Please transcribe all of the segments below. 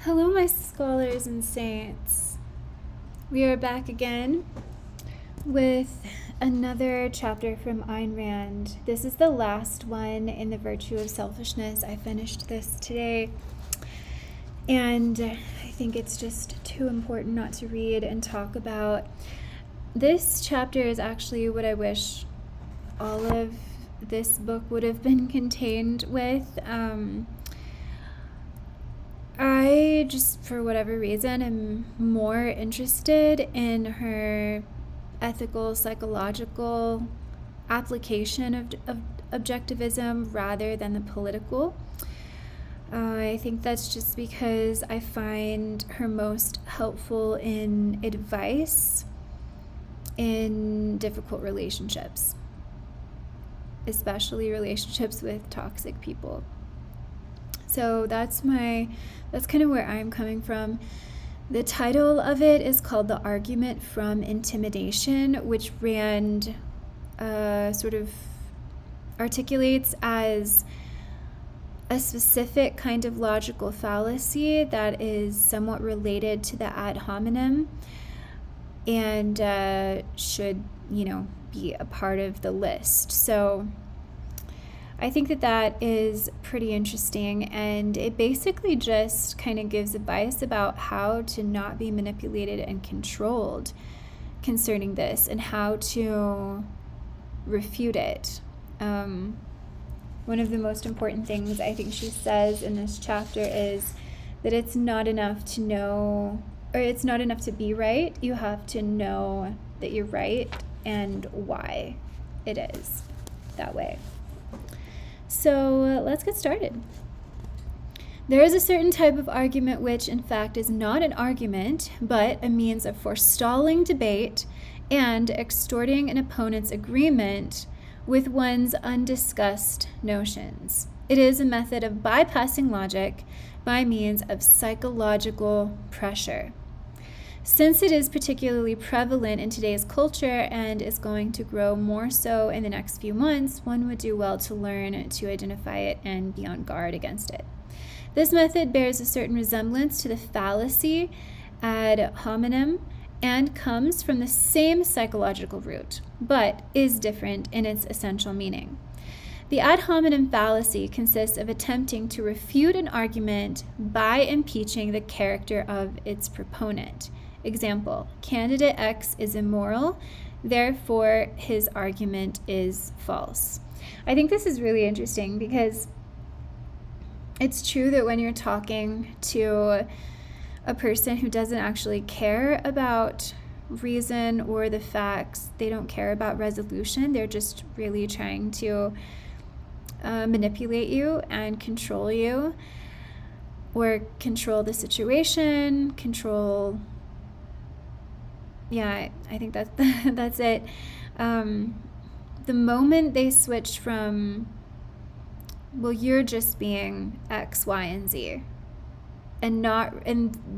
Hello, my scholars and saints. We are back again with another chapter from Ayn Rand. This is the last one in the Virtue of Selfishness. I finished this today, and I think it's just too important not to read and talk about. This chapter is actually what I wish all of this book would have been contained with. I just, for whatever reason, am more interested in her ethical, psychological application of objectivism rather than the political. I think that's just because I find her most helpful in advice in difficult relationships, especially relationships with toxic people. So that's kind of where I'm coming from. The title of it is called The Argument from Intimidation, which Rand sort of articulates as a specific kind of logical fallacy that is somewhat related to the ad hominem and should, be a part of the list. So I think that is pretty interesting, and it basically just kind of gives advice about how to not be manipulated and controlled concerning this and how to refute it. One of the most important things I think she says in this chapter is that it's not enough to know, or it's not enough to be right. You have to know that you're right and why it is that way. So let's get started. There is a certain type of argument which, in fact, is not an argument, but a means of forestalling debate and extorting an opponent's agreement with one's undiscussed notions. It is a method of bypassing logic by means of psychological pressure. Since it is particularly prevalent in today's culture and is going to grow more so in the next few months, one would do well to learn to identify it and be on guard against it. This method bears a certain resemblance to the fallacy ad hominem and comes from the same psychological root, but is different in its essential meaning. The ad hominem fallacy consists of attempting to refute an argument by impeaching the character of its proponent. Example, candidate X is immoral, therefore his argument is false. I think this is really interesting because it's true that when you're talking to a person who doesn't actually care about reason or the facts, they don't care about resolution, they're just really trying to manipulate you and control you, or control the situation, I think that's it. The moment they switch from, well, you're just being X, Y, and Z, and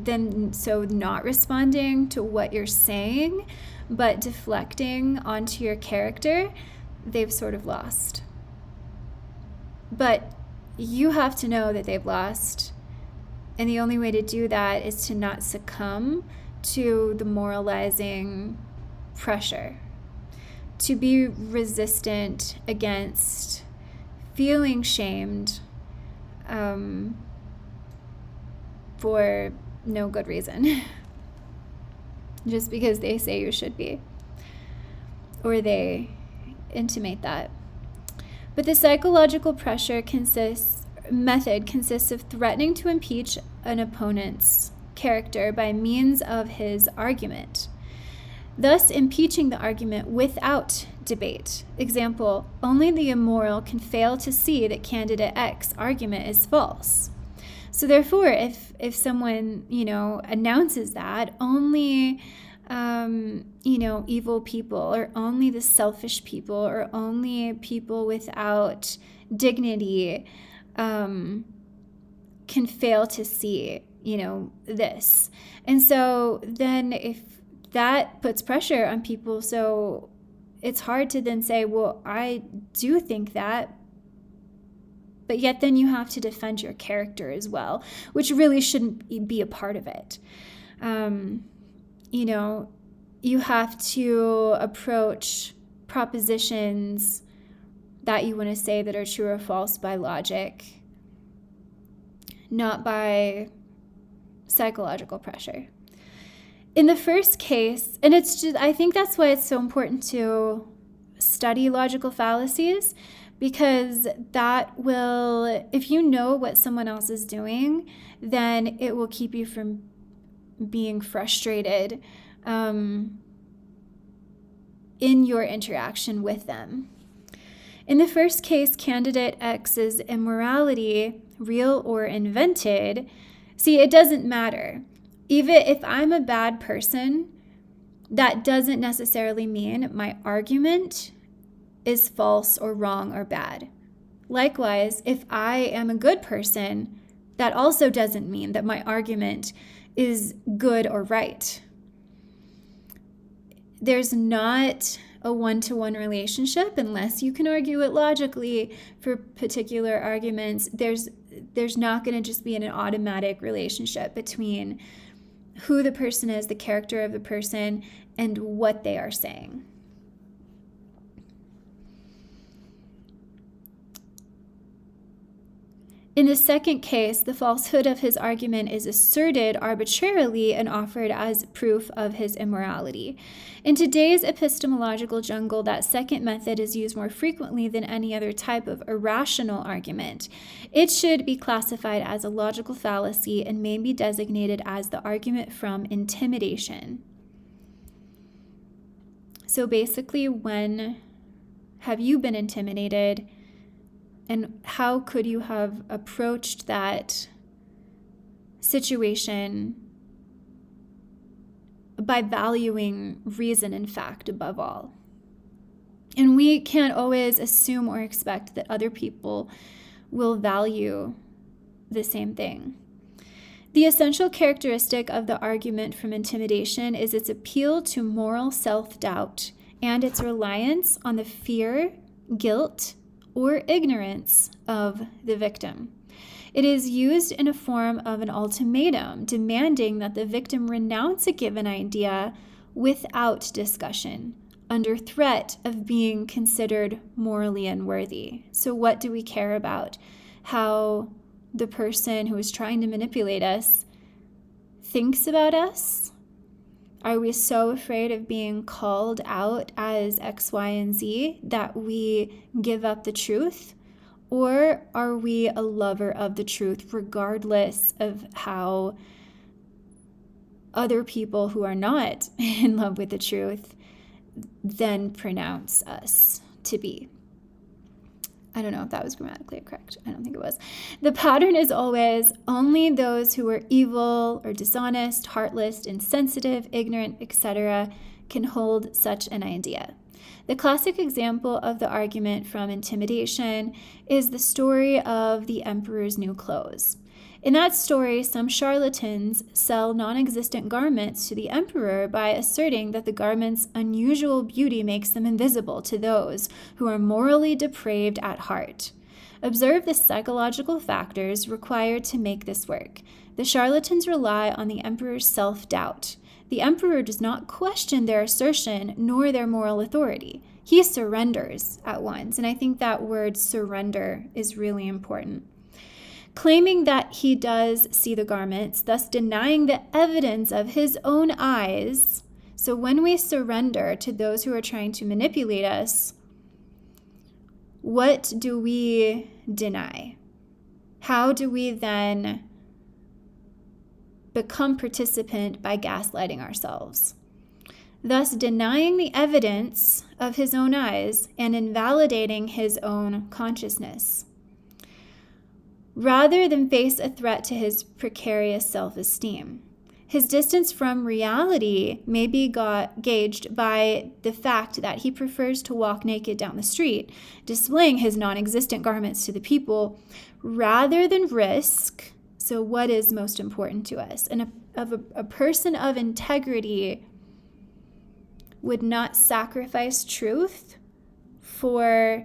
then not responding to what you're saying, but deflecting onto your character, they've sort of lost. But you have to know that they've lost, and the only way to do that is to not succumb to the moralizing pressure, to be resistant against feeling shamed for no good reason, just because they say you should be, or they intimate that. But the psychological pressure method consists of threatening to impeach an opponent's character by means of his argument, thus impeaching the argument without debate. Example, only the immoral can fail to see that candidate X argument is false. So therefore, if someone, announces that only evil people, or only the selfish people, or only people without dignity can fail to see this. And so then if that puts pressure on people, so it's hard to then say, well, I do think that, but yet then you have to defend your character as well, which really shouldn't be a part of it. You have to approach propositions that you want to say that are true or false by logic, not by psychological pressure. In the first case, and I think that's why it's so important to study logical fallacies, because that will, if you know what someone else is doing, then it will keep you from being frustrated in your interaction with them. In the first case, candidate X's immorality, real or invented, see, it doesn't matter. Even if I'm a bad person, that doesn't necessarily mean my argument is false or wrong or bad. Likewise, if I am a good person, that also doesn't mean that my argument is good or right. There's not a one-to-one relationship unless you can argue it logically for particular arguments. There's not going to just be an automatic relationship between who the person is, the character of the person, and what they are saying. In the second case, the falsehood of his argument is asserted arbitrarily and offered as proof of his immorality. In today's epistemological jungle, that second method is used more frequently than any other type of irrational argument. It should be classified as a logical fallacy and may be designated as the argument from intimidation. So basically, when have you been intimidated? And how could you have approached that situation by valuing reason and fact above all? And we can't always assume or expect that other people will value the same thing. The essential characteristic of the argument from intimidation is its appeal to moral self-doubt and its reliance on the fear, guilt, or ignorance of the victim. It is used in a form of an ultimatum, demanding that the victim renounce a given idea without discussion, under threat of being considered morally unworthy. So what do we care about? How the person who is trying to manipulate us thinks about us? Are we so afraid of being called out as X, Y, and Z that we give up the truth? Or are we a lover of the truth regardless of how other people who are not in love with the truth then pronounce us to be? I don't know if that was grammatically correct. I don't think it was. The pattern is always only those who are evil or dishonest, heartless, insensitive, ignorant, etc. can hold such an idea. The classic example of the argument from intimidation is the story of the emperor's new clothes. In that story, some charlatans sell non-existent garments to the emperor by asserting that the garment's unusual beauty makes them invisible to those who are morally depraved at heart. Observe the psychological factors required to make this work. The charlatans rely on the emperor's self-doubt. The emperor does not question their assertion nor their moral authority. He surrenders at once, and I think that word surrender is really important. Claiming that he does see the garments, thus denying the evidence of his own eyes. So when we surrender to those who are trying to manipulate us, what do we deny? How do we then become participant by gaslighting ourselves? Thus denying the evidence of his own eyes and invalidating his own consciousness. Rather than face a threat to his precarious self-esteem. His distance from reality may be gauged by the fact that he prefers to walk naked down the street, displaying his non-existent garments to the people, rather than risk. So what is most important to us? And a person of integrity would not sacrifice truth for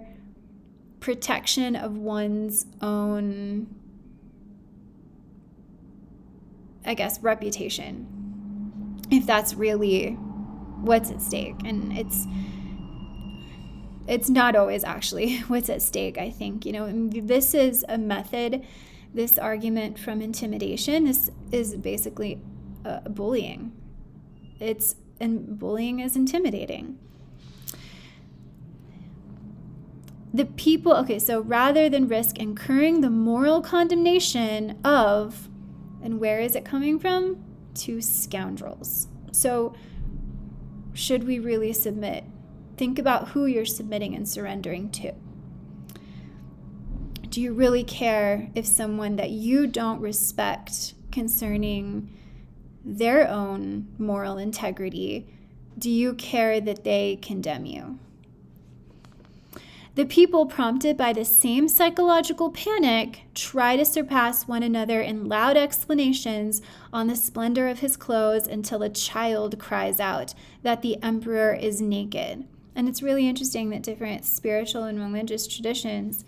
protection of one's own, I guess, reputation, if that's really what's at stake. And it's not always actually what's at stake, I think. This is a method, this argument from intimidation. This is basically bullying. And bullying is intimidating. So rather than risk incurring the moral condemnation of, and where is it coming from? To scoundrels. So should we really submit? Think about who you're submitting and surrendering to. Do you really care if someone that you don't respect concerning their own moral integrity, do you care that they condemn you? The people prompted by the same psychological panic try to surpass one another in loud exclamations on the splendor of his clothes until a child cries out that the emperor is naked. And it's really interesting that different spiritual and religious traditions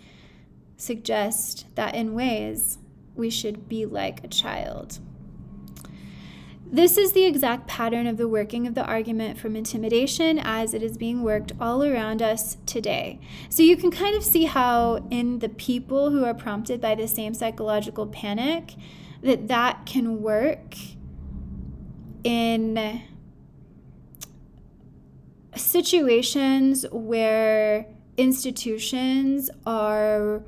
suggest that in ways we should be like a child. This is the exact pattern of the working of the argument from intimidation as it is being worked all around us today. So you can kind of see how in the people who are prompted by the same psychological panic, that can work in situations where institutions are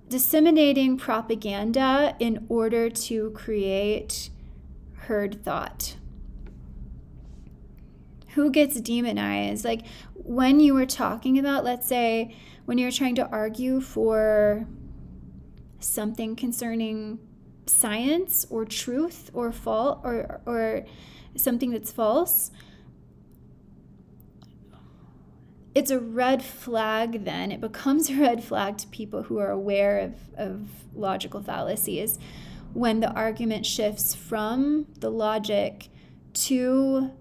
disseminating propaganda in order to create herd thought. Who gets demonized? Like when you were talking about, let's say, when you're trying to argue for something concerning science or truth or fault or something that's false, it's a red flag then. It becomes a red flag to people who are aware of logical fallacies when the argument shifts from the logic to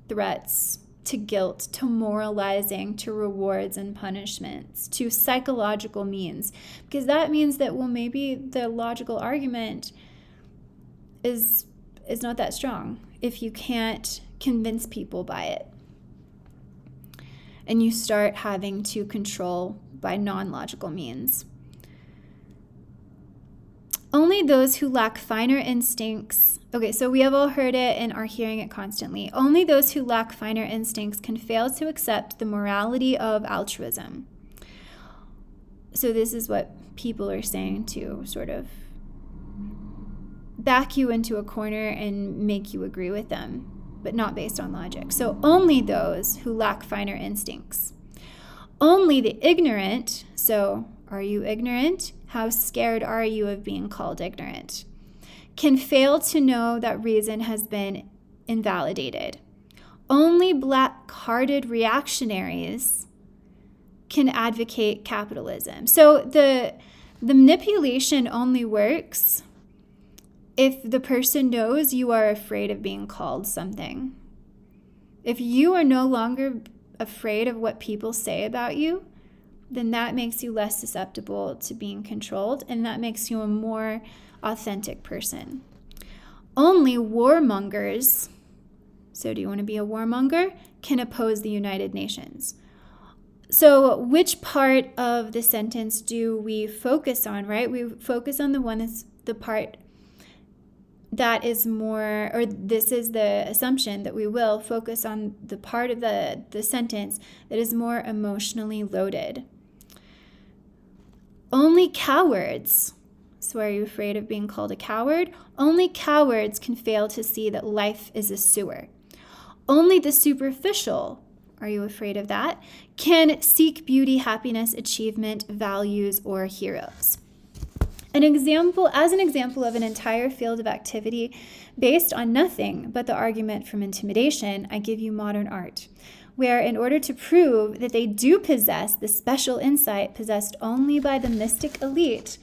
threats, to guilt, to moralizing, to rewards and punishments, to psychological means. Because that means that, well, maybe the logical argument is not that strong if you can't convince people by it. And you start having to control by non-logical means. Only those who lack finer instincts, okay, so we have all heard it and are hearing it constantly. Only those who lack finer instincts can fail to accept the morality of altruism. So this is what people are saying to sort of back you into a corner and make you agree with them, but not based on logic. So only those who lack finer instincts. Only the ignorant, so are you ignorant? How scared are you of being called ignorant? Can fail to know that reason has been invalidated. Only black-hearted reactionaries can advocate capitalism. So the manipulation only works if the person knows you are afraid of being called something. If you are no longer afraid of what people say about you, then that makes you less susceptible to being controlled, and that makes you a more authentic person. Only warmongers, so do you want to be a warmonger, can oppose the United Nations. So which part of the sentence do we focus on, right? We focus on the one that's the part that is more, or this is the assumption that we will focus on the part of the sentence that is more emotionally loaded. Only cowards, so are you afraid of being called a coward? Only cowards can fail to see that life is a sewer. Only the superficial, are you afraid of that, can seek beauty, happiness, achievement, values, or heroes. As an example of an entire field of activity based on nothing but the argument from intimidation, I give you modern art, where in order to prove that they do possess the special insight possessed only by the mystic elite,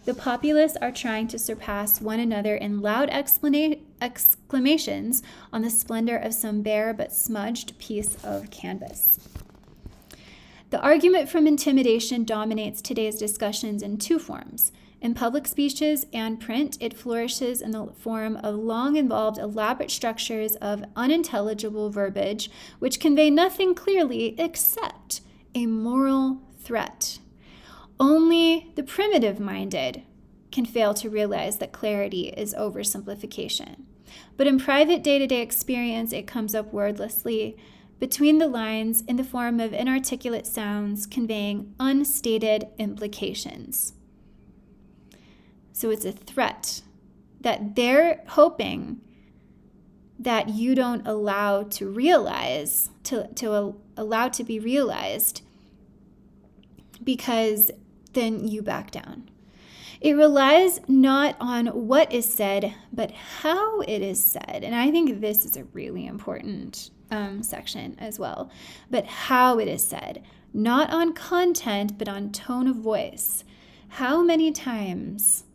the populace are trying to surpass one another in loud exclamations on the splendor of some bare but smudged piece of canvas. The argument from intimidation dominates today's discussions in two forms. In public speeches and print, it flourishes in the form of long involved elaborate structures of unintelligible verbiage, which convey nothing clearly except a moral threat. Only the primitive-minded can fail to realize that clarity is oversimplification. But in private day-to-day experience, it comes up wordlessly, between the lines, in the form of inarticulate sounds conveying unstated implications. So it's a threat that they're hoping that you don't allow to realize, to allow to be realized, because then you back down. It relies not on what is said, but how it is said. And I think this is a really important section as well. But how it is said, not on content, but on tone of voice. How many times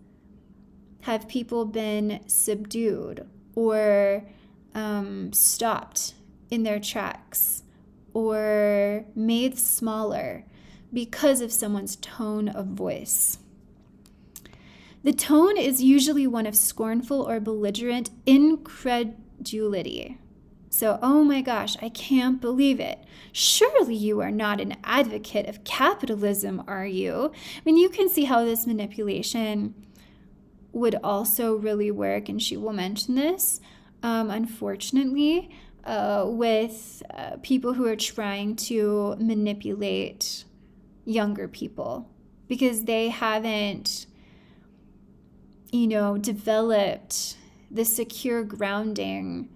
have people been subdued or stopped in their tracks or made smaller because of someone's tone of voice? The tone is usually one of scornful or belligerent incredulity. So, oh my gosh, I can't believe it. Surely you are not an advocate of capitalism, are you? I mean, you can see how this manipulation would also really work, and she will mention this, unfortunately, with people who are trying to manipulate younger people because they haven't, developed the secure grounding,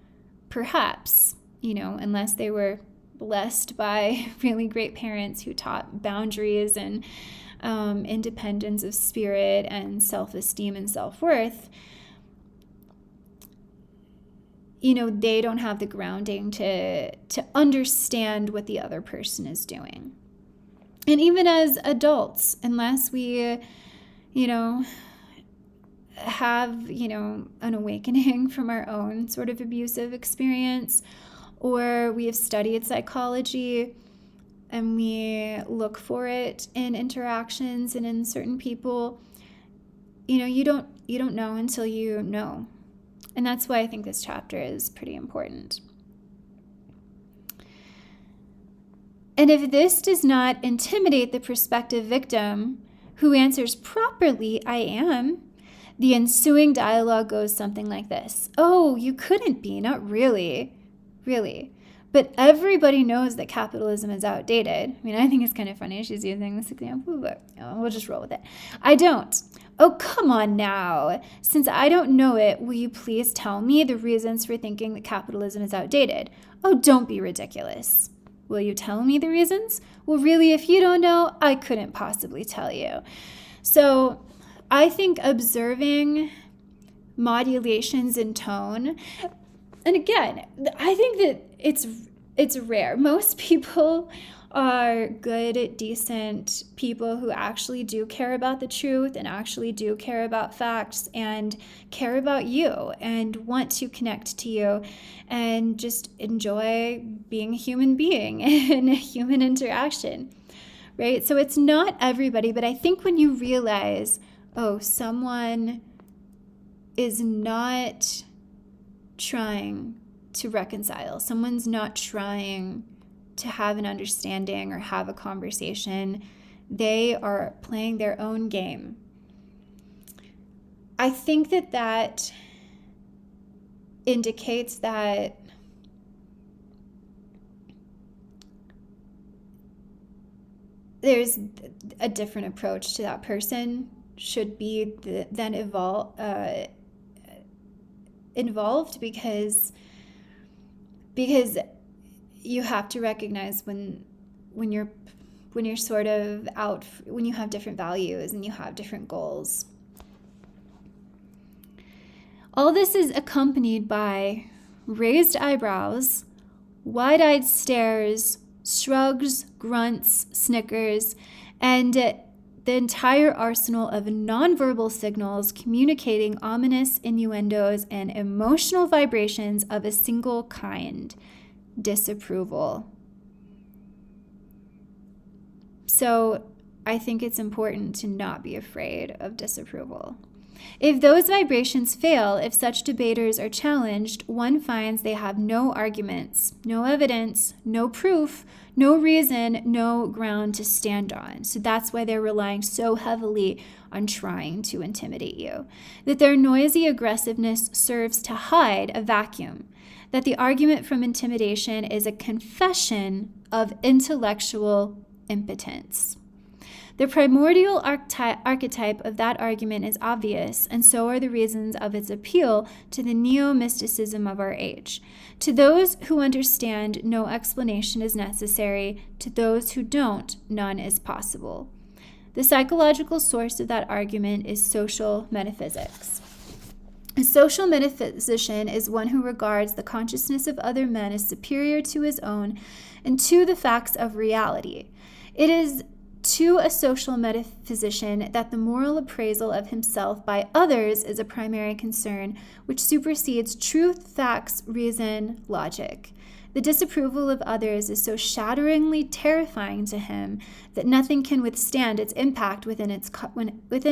perhaps, unless they were blessed by really great parents who taught boundaries and independence of spirit and self-esteem and self-worth. They don't have the grounding to understand what the other person is doing. And even as adults, unless we, have, an awakening from our own sort of abusive experience, or we have studied psychology and we look for it in interactions and in certain people, you don't know until you know. And that's why I think this chapter is pretty important. And if this does not intimidate the prospective victim who answers properly, I am, the ensuing dialogue goes something like this. Oh, you couldn't be, not really. Really. But everybody knows that capitalism is outdated. I mean, I think it's kind of funny she's using this example, but we'll just roll with it. I don't. Oh, come on now. Since I don't know it, will you please tell me the reasons for thinking that capitalism is outdated? Oh, don't be ridiculous. Will you tell me the reasons? Well, really, if you don't know, I couldn't possibly tell you. So I think observing modulations in tone, and again, I think that it's rare. Most people are good, decent people who actually do care about the truth and actually do care about facts and care about you and want to connect to you and just enjoy being a human being in a human interaction, right? So it's not everybody, but I think when you realize, oh, someone is not trying to reconcile, someone's not trying to have an understanding or have a conversation, they are playing their own game. I think that indicates that there's a different approach to that person should be then involved because you have to recognize when you're sort of out, when you have different values and you have different goals. All this is accompanied by raised eyebrows, wide-eyed stares, shrugs, grunts, snickers, and the entire arsenal of nonverbal signals communicating ominous innuendos and emotional vibrations of a single kind: disapproval. So I think it's important to not be afraid of disapproval. If those vibrations fail, if such debaters are challenged, one finds they have no arguments, no evidence, no proof, no reason, no ground to stand on. So that's why they're relying so heavily on trying to intimidate you. That their noisy aggressiveness serves to hide a vacuum. That the argument from intimidation is a confession of intellectual impotence. The primordial archetype of that argument is obvious, and so are the reasons of its appeal to the neo-mysticism of our age. To those who understand, no explanation is necessary. To those who don't, none is possible. The psychological source of that argument is social metaphysics. A social metaphysician is one who regards the consciousness of other men as superior to his own and to the facts of reality. It is to a social metaphysician that the moral appraisal of himself by others is a primary concern, which supersedes truth, facts, reason, logic. The disapproval of others is so shatteringly terrifying to him that nothing can withstand its impact within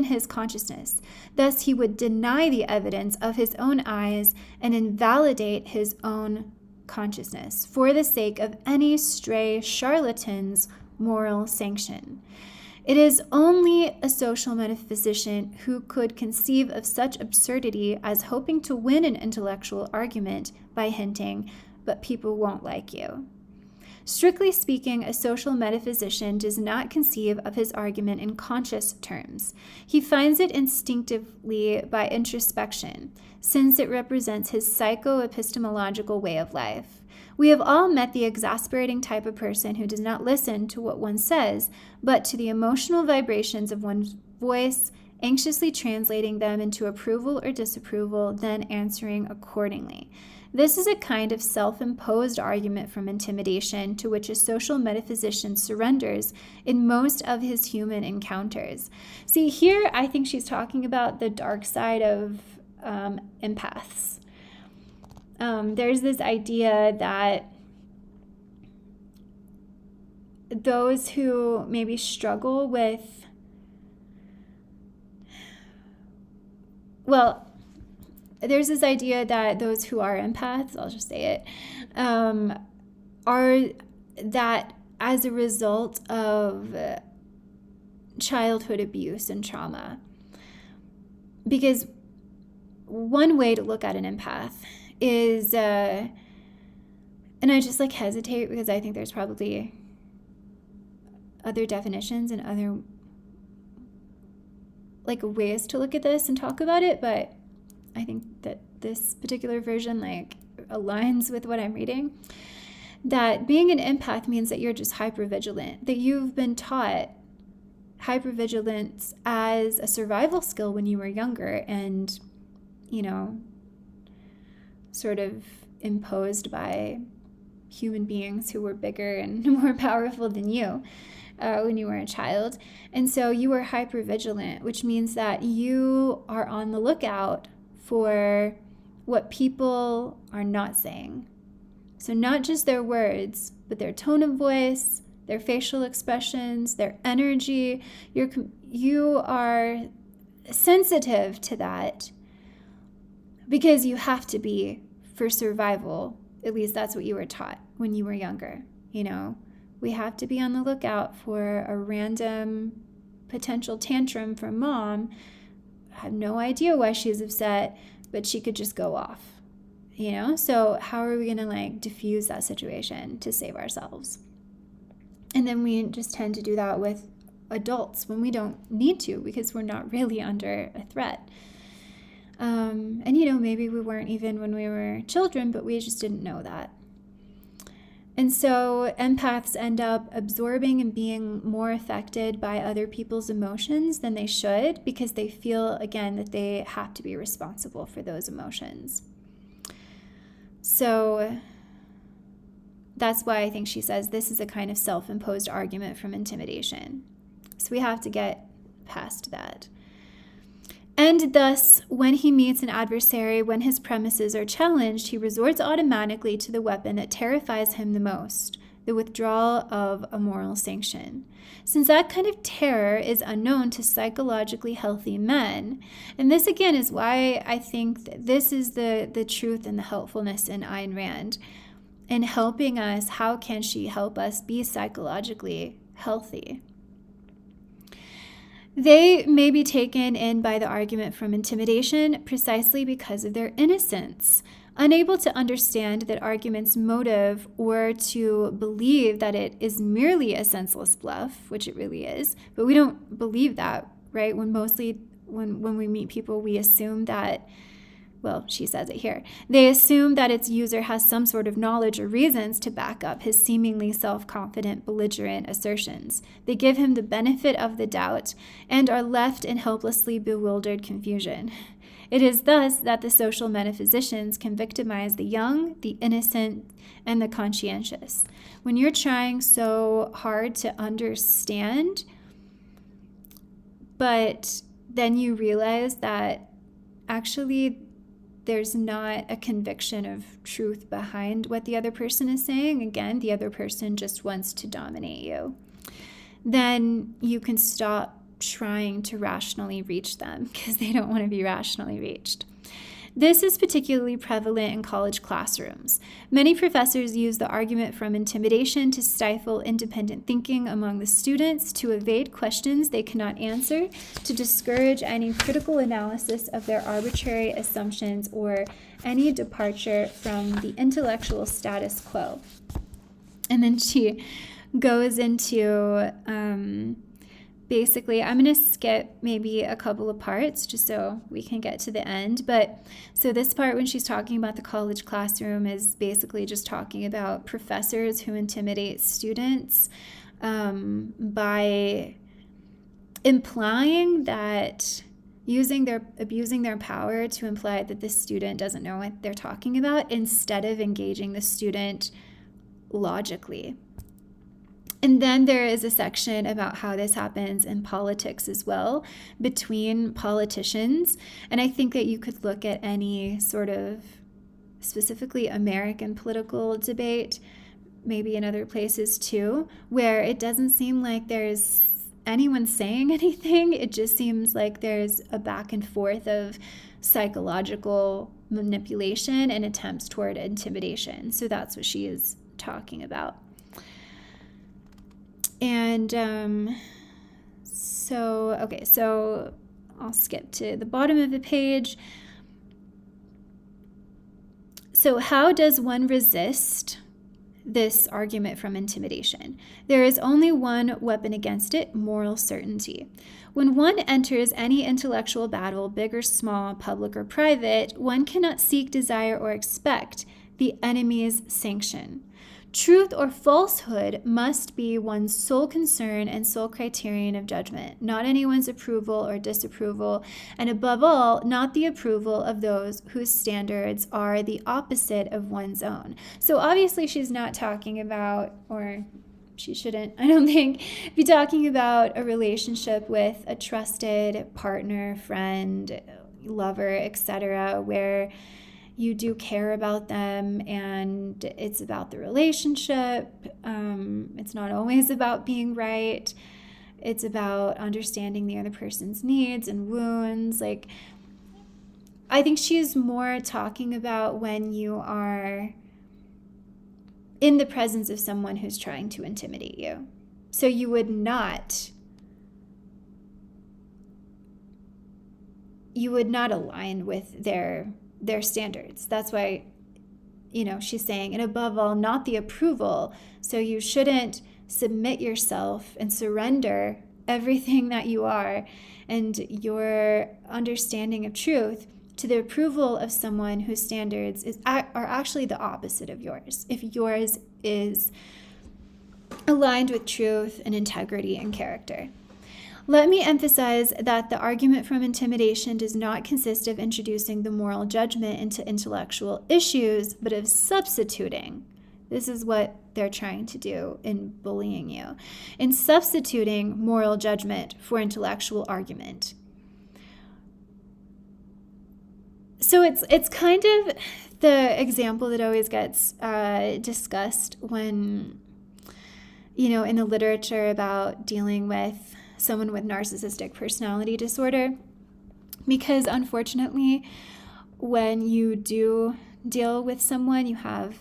his consciousness. Thus, he would deny the evidence of his own eyes and invalidate his own consciousness for the sake of any stray charlatan's moral sanction. It is only a social metaphysician who could conceive of such absurdity as hoping to win an intellectual argument by hinting, but people won't like you. Strictly speaking, a social metaphysician does not conceive of his argument in conscious terms. He finds it instinctively by introspection, since it represents his psycho-epistemological way of life. We have all met the exasperating type of person who does not listen to what one says, but to the emotional vibrations of one's voice, anxiously translating them into approval or disapproval, then answering accordingly. This is a kind of self-imposed argument from intimidation to which a social metaphysician surrenders in most of his human encounters. See, here I think she's talking about the dark side of empaths. There's this idea that those who maybe struggle with, there's this idea that those who are empaths, I'll just say it, are that as a result of childhood abuse and trauma. Because one way to look at an empath is, and I just hesitate because I think there's probably other definitions and other ways to look at this and talk about it, but I think that this particular version aligns with what I'm reading. That being an empath means that you're just hypervigilant, that you've been taught hypervigilance as a survival skill when you were younger and, sort of imposed by human beings who were bigger and more powerful than you when you were a child. And so you were hypervigilant, which means that you are on the lookout for what people are not saying. So not just their words, but their tone of voice, their facial expressions, their energy. You are sensitive to that because you have to be for survival. At least that's what you were taught when you were younger. We have to be on the lookout for a random potential tantrum from mom. I have no idea why she's upset, but she could just go off, So how are we going to diffuse that situation to save ourselves? And then we just tend to do that with adults when we don't need to because we're not really under a threat. And maybe we weren't even when we were children, but we just didn't know that. And so empaths end up absorbing and being more affected by other people's emotions than they should because they feel, again, that they have to be responsible for those emotions. So that's why I think she says this is a kind of self-imposed argument from intimidation. So we have to get past that. And thus, when he meets an adversary, when his premises are challenged, he resorts automatically to the weapon that terrifies him the most, the withdrawal of a moral sanction. Since that kind of terror is unknown to psychologically healthy men, and this again is why I think that this is the truth and the helpfulness in Ayn Rand, in helping us, how can she help us be psychologically healthy? They may be taken in by the argument from intimidation precisely because of their innocence, unable to understand that argument's motive or to believe that it is merely a senseless bluff, which it really is. But we don't believe that, right? When we meet people, we assume that, well, she says it here, they assume that its user has some sort of knowledge or reasons to back up his seemingly self-confident, belligerent assertions. They give him the benefit of the doubt and are left in hopelessly bewildered confusion. It is thus that the social metaphysicians can victimize the young, the innocent, and the conscientious. When you're trying so hard to understand, but then you realize that actually there's not a conviction of truth behind what the other person is saying. Again, the other person just wants to dominate you. Then you can stop trying to rationally reach them because they don't want to be rationally reached. This is particularly prevalent in college classrooms. Many professors use the argument from intimidation to stifle independent thinking among the students, to evade questions they cannot answer, to discourage any critical analysis of their arbitrary assumptions, or any departure from the intellectual status quo. And then she goes into basically, I'm going to skip maybe a couple of parts just so we can get to the end. But so this part, when she's talking about the college classroom, is basically just talking about professors who intimidate students by implying that abusing their power to imply that the student doesn't know what they're talking about, instead of engaging the student logically. And then there is a section about how this happens in politics as well, between politicians. And I think that you could look at any sort of specifically American political debate, maybe in other places too, where it doesn't seem like there's anyone saying anything. It just seems like there's a back and forth of psychological manipulation and attempts toward intimidation. So that's what she is talking about. And so I'll skip to the bottom of the page. So how does one resist this argument from intimidation? There is only one weapon against it: moral certainty. When one enters any intellectual battle, big or small, public or private, one cannot seek, desire, or expect the enemy's sanction. Truth or falsehood must be one's sole concern and sole criterion of judgment, not anyone's approval or disapproval, and above all, not the approval of those whose standards are the opposite of one's own. So obviously she's not talking about, or she shouldn't, I don't think, be talking about a relationship with a trusted partner, friend, lover, etc., where you do care about them and it's about the relationship. It's not always about being right. It's about understanding the other person's needs and wounds. Like, I think she's more talking about when you are in the presence of someone who's trying to intimidate you. So you would not align with their standards. That's why, she's saying, and above all, not the approval. So you shouldn't submit yourself and surrender everything that you are and your understanding of truth to the approval of someone whose standards are actually the opposite of yours, if yours is aligned with truth and integrity and character. Let me emphasize that the argument from intimidation does not consist of introducing the moral judgment into intellectual issues, but of substituting. This is what they're trying to do in bullying you, in substituting moral judgment for intellectual argument. So it's kind of the example that always gets discussed when in the literature about dealing with someone with narcissistic personality disorder. Because unfortunately, when you do deal with someone, you have,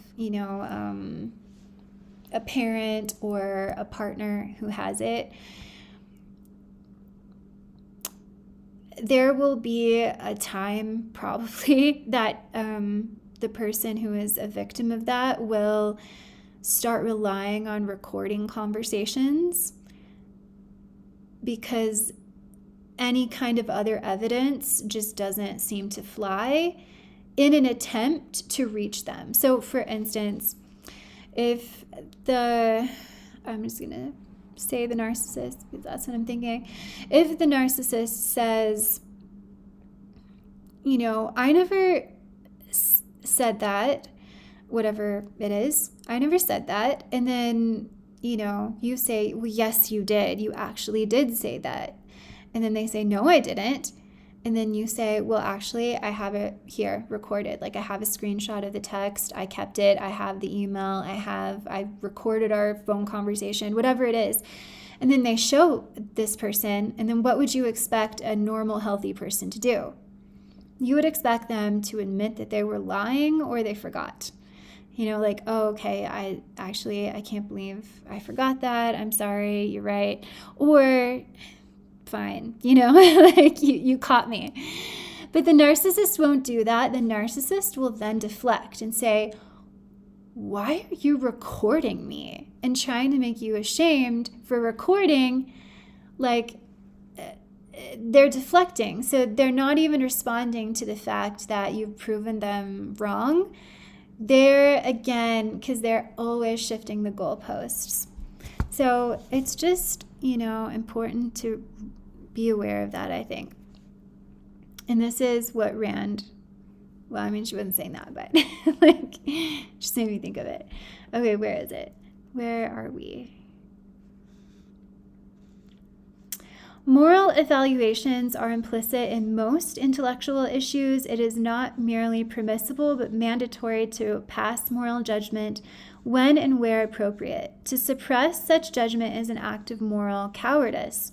a parent or a partner who has it, there will be a time probably that the person who is a victim of that will start relying on recording conversations, because any kind of other evidence just doesn't seem to fly in an attempt to reach them. So for instance, if I'm just going to say the narcissist, because that's what I'm thinking. If the narcissist says, I never said that, whatever it is, I never said that. And then, you say, well, yes, you did. You actually did say that. And then they say, no, I didn't. And then you say, well, actually, I have it here recorded. Like, I have a screenshot of the text. I kept it. I have the email. I recorded our phone conversation, whatever it is. And then they show this person. And then what would you expect a normal, healthy person to do? You would expect them to admit that they were lying or they forgot. Like, oh, okay, I can't believe I forgot that. I'm sorry. You're right. Or fine, like you caught me. But the narcissist won't do that. The narcissist will then deflect and say, why are you recording me? And trying to make you ashamed for recording. Like, they're deflecting. So they're not even responding to the fact that you've proven them wrong. They're, again, because they're always shifting the goalposts. So it's just, important to be aware of that, I think. And this is what Rand, she wasn't saying that, but just made me think of it. Okay, where is it? Where are we? Moral evaluations are implicit in most intellectual issues. It is not merely permissible, but mandatory to pass moral judgment when and where appropriate. To suppress such judgment is an act of moral cowardice.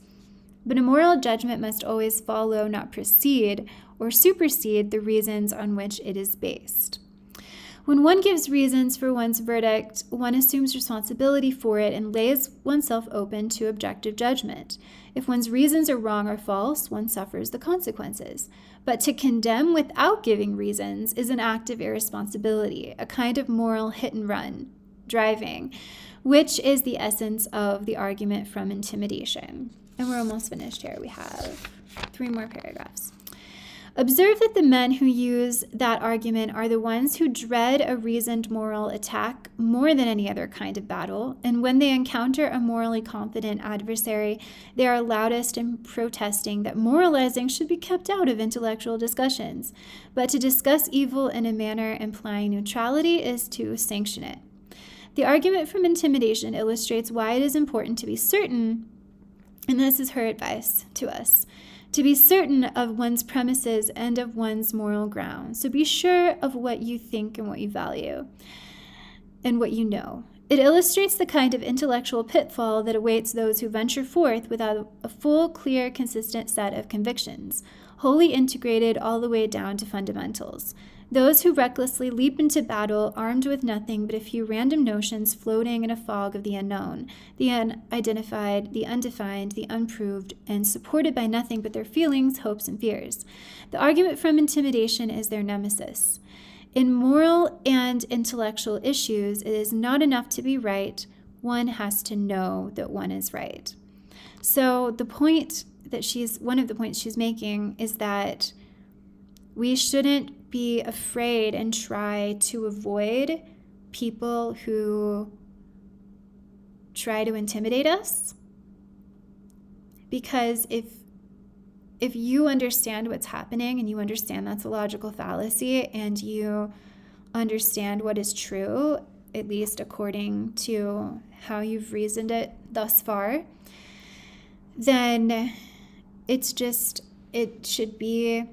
But a moral judgment must always follow, not precede or supersede the reasons on which it is based. When one gives reasons for one's verdict, one assumes responsibility for it and lays oneself open to objective judgment. If one's reasons are wrong or false, one suffers the consequences. But to condemn without giving reasons is an act of irresponsibility, a kind of moral hit-and-run driving, which is the essence of the argument from Intimidation. And we're almost finished here. We have 3 more paragraphs. Observe that the men who use that argument are the ones who dread a reasoned moral attack more than any other kind of battle, and when they encounter a morally confident adversary, they are loudest in protesting that moralizing should be kept out of intellectual discussions. But to discuss evil in a manner implying neutrality is to sanction it. The argument from Intimidation illustrates why it is important to be certain, and this is her advice to us, to be certain of one's premises and of one's moral ground. So be sure of what you think and what you value and what you know. It illustrates the kind of intellectual pitfall that awaits those who venture forth without a full, clear, consistent set of convictions, wholly integrated all the way down to fundamentals. Those who recklessly leap into battle armed with nothing but a few random notions floating in a fog of the unknown, the unidentified, the undefined, the unproved, and supported by nothing but their feelings, hopes, and fears. The argument from Intimidation is their nemesis. In moral and intellectual issues, it is not enough to be right. One has to know that one is right. So one of the points she's making is that we shouldn't be afraid and try to avoid people who try to intimidate us. Because if you understand what's happening and you understand that's a logical fallacy and you understand what is true, at least according to how you've reasoned it thus far, then it should be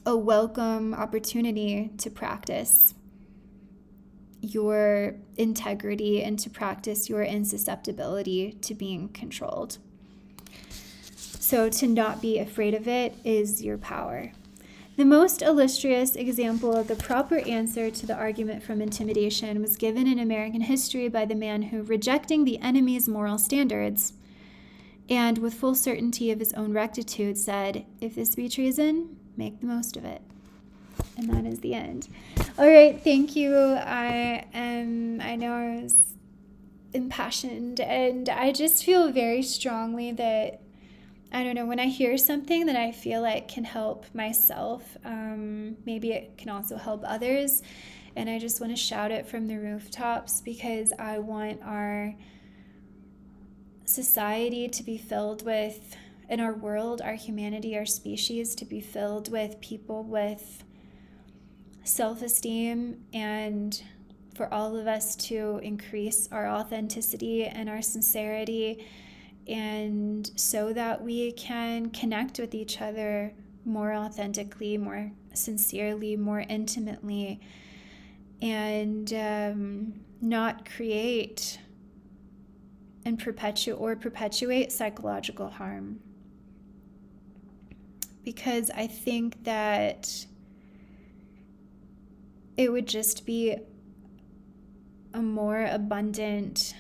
a welcome opportunity to practice your integrity and to practice your insusceptibility to being controlled. So to not be afraid of it is your power. The most illustrious example of the proper answer to the argument from intimidation was given in American history by the man who, rejecting the enemy's moral standards, and with full certainty of his own rectitude, said, "If this be treason, make the most of it." And that is the end. All right, thank you. I know I was impassioned, and I just feel very strongly that, I don't know, when I hear something that I feel like can help myself, maybe it can also help others. And I just want to shout it from the rooftops, because I want our society to be filled with, in our world, our humanity, our species, to be filled with people with self-esteem, and for all of us to increase our authenticity and our sincerity, and so that we can connect with each other more authentically, more sincerely, more intimately, and not create and perpetuate psychological harm. Because I think that it would just be a more abundant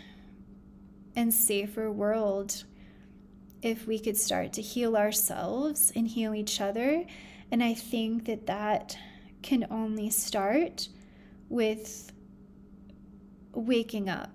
and safer world if we could start to heal ourselves and heal each other. And I think that that can only start with waking up